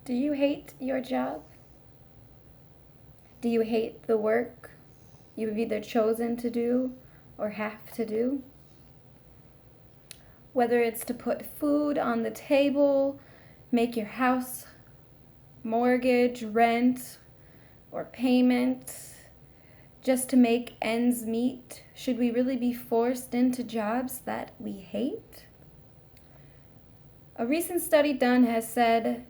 Do you hate your job? Do you hate the work you've either chosen to do or have to do? Whether it's to put food on the table, make your house mortgage, rent, or payment, just to make ends meet, should we really be forced into jobs that we hate? A recent study done has said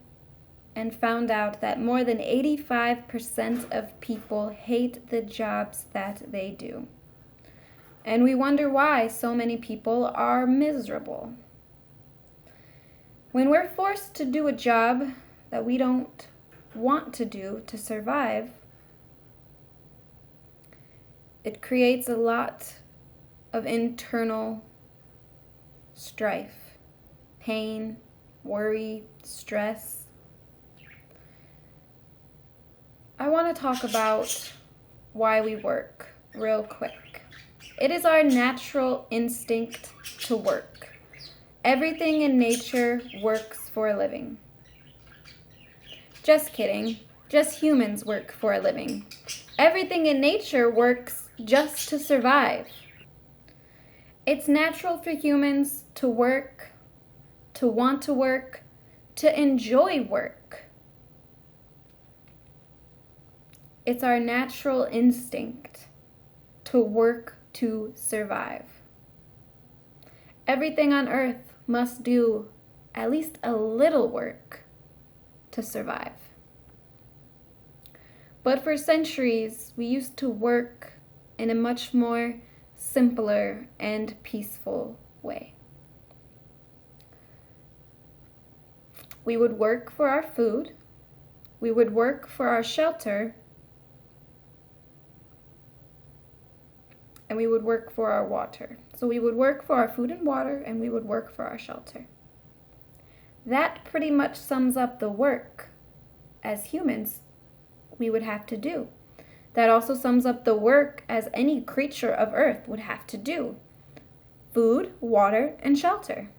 and found out that more than 85% of people hate the jobs that they do. And we wonder why so many people are miserable. When we're forced to do a job that we don't want to do to survive, it creates a lot of internal strife, pain, worry, stress. I want to talk about why we work real quick. It is our natural instinct to work. Everything in nature works for a living. Just kidding. Just humans work for a living. Everything in nature works just to survive. It's natural for humans to work, to want to work, to enjoy work. It's our natural instinct to work to survive. Everything on earth must do at least a little work to survive. But for centuries, we used to work in a much more simpler and peaceful way. We would work for our food, we would work for our shelter, and we would work for our water. So we would work for our food and water, and we would work for our shelter. That pretty much sums up the work as humans we would have to do. That also sums up the work as any creature of earth would have to do. Food, water, and shelter.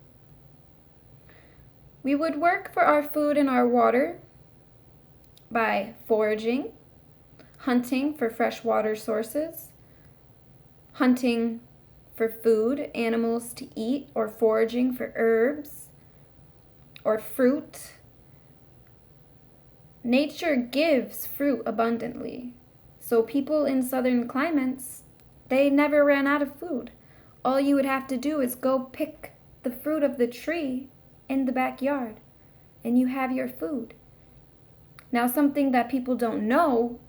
We would work for our food and our water by foraging, hunting for fresh water sources, hunting for food, animals to eat, or foraging for herbs or fruit. Nature gives fruit abundantly. So people in southern climates, they never ran out of food. All you would have to do is go pick the fruit of the tree in the backyard, and you have your food. Now, something that people don't know,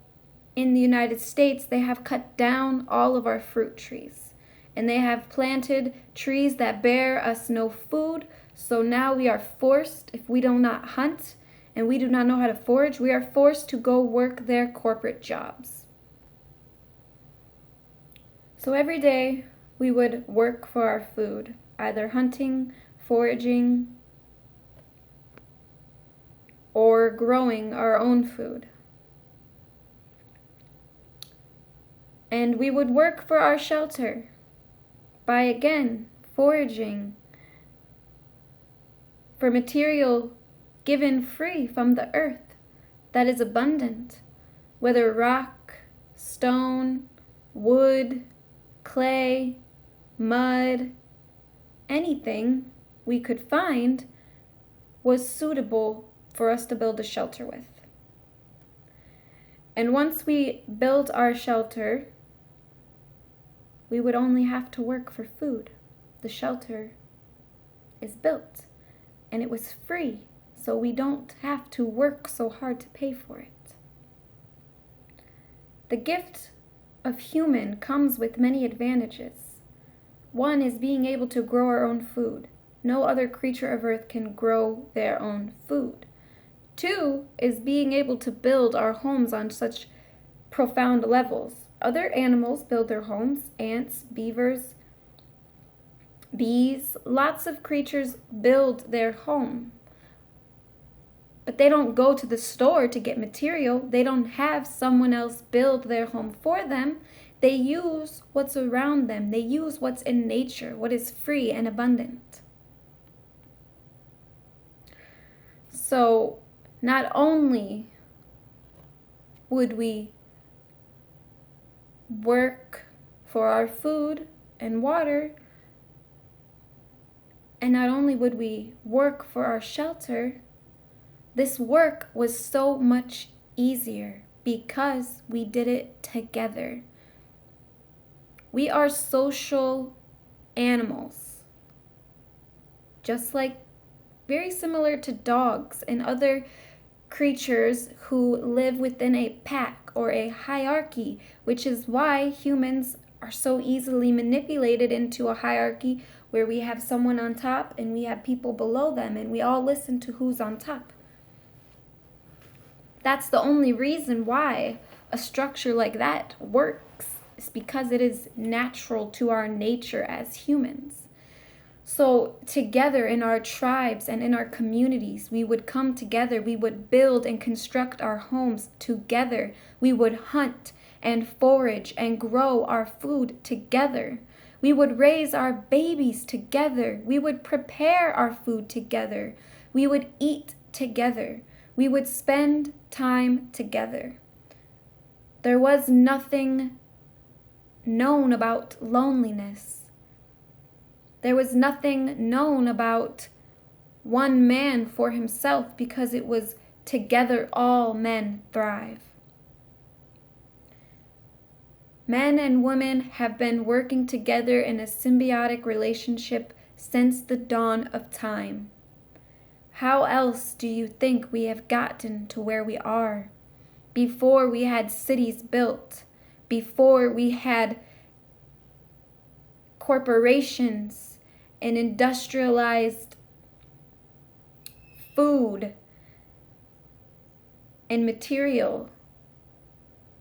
in the United States, they have cut down all of our fruit trees, and they have planted trees that bear us no food. So now we are forced, if we do not hunt and we do not know how to forage, we are forced to go work their corporate jobs. So every day we would work for our food, either hunting, foraging, or growing our own food. And we would work for our shelter by, again, foraging for material given free from the earth that is abundant, whether rock, stone, wood, clay, mud, anything we could find was suitable for us to build a shelter with. And once we built our shelter, we would only have to work for food. The shelter is built, and it was free, so we don't have to work so hard to pay for it. The gift of human comes with many advantages. One is being able to grow our own food. No other creature of earth can grow their own food. Two is being able to build our homes on such profound levels. Other animals build their homes, ants, beavers, bees, lots of creatures build their home. But they don't go to the store to get material. They don't have someone else build their home for them. They use what's around them. They use what's in nature, what is free and abundant. So not only would we work for our food and water, and not only would we work for our shelter, this work was so much easier because we did it together. We are social animals, just like very similar to dogs and other creatures who live within a pack or a hierarchy, which is why humans are so easily manipulated into a hierarchy where we have someone on top and we have people below them and we all listen to who's on top. That's the only reason why a structure like that works. It's because it is natural to our nature as humans. So together in our tribes and in our communities, we would come together, we would build and construct our homes together. We would hunt and forage and grow our food together. We would raise our babies together. We would prepare our food together. We would eat together. We would spend time together. There was nothing known about loneliness. There was nothing known about one man for himself because it was together all men thrive. Men and women have been working together in a symbiotic relationship since the dawn of time. How else do you think we have gotten to where we are? Before we had cities built, before we had corporations and industrialized food and material,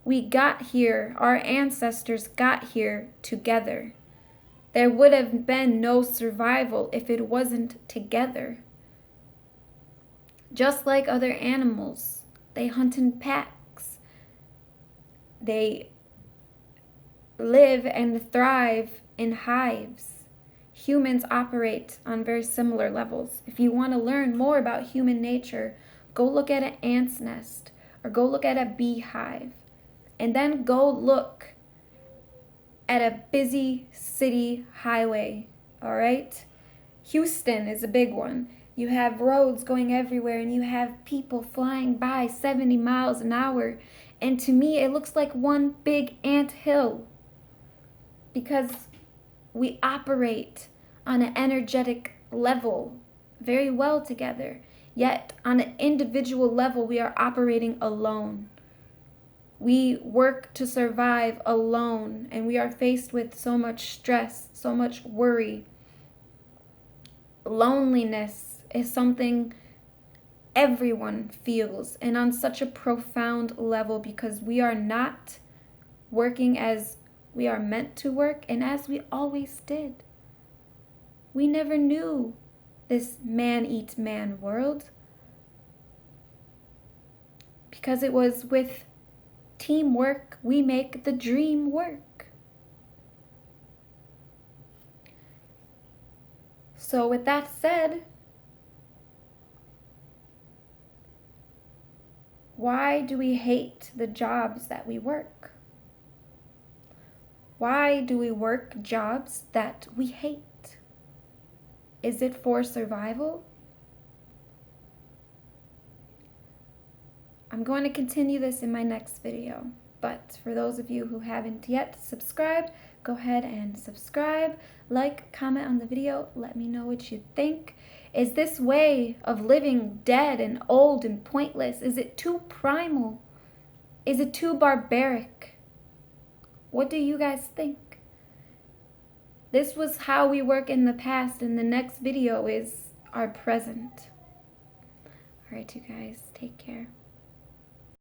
we got here, our ancestors got here together. There would have been no survival if it wasn't together. Just like other animals, they hunt in packs. They live and thrive in hives. Humans operate on very similar levels. If you want to learn more about human nature, go look at an ant's nest or go look at a beehive. And then go look at a busy city highway, all right? Houston is a big one. You have roads going everywhere and you have people flying by 70 miles an hour. And to me, it looks like one big anthill because we operate on an energetic level very well together. Yet on an individual level, we are operating alone. We work to survive alone, and we are faced with so much stress, so much worry. Loneliness is something everyone feels, and on such a profound level, because we are not working as we are meant to work and as we always did. We never knew this man eats man world because it was with teamwork we make the dream work. So with that said, why do we hate the jobs that we work? Why do we work jobs that we hate? Is it for survival? I'm going to continue this in my next video, but for those of you who haven't yet subscribed, go ahead and subscribe, like, comment on the video, let me know what you think. Is this way of living dead and old and pointless? Is it too primal? Is it too barbaric? What do you guys think? This was how we work in the past, and the next video is our present. All right, you guys, take care.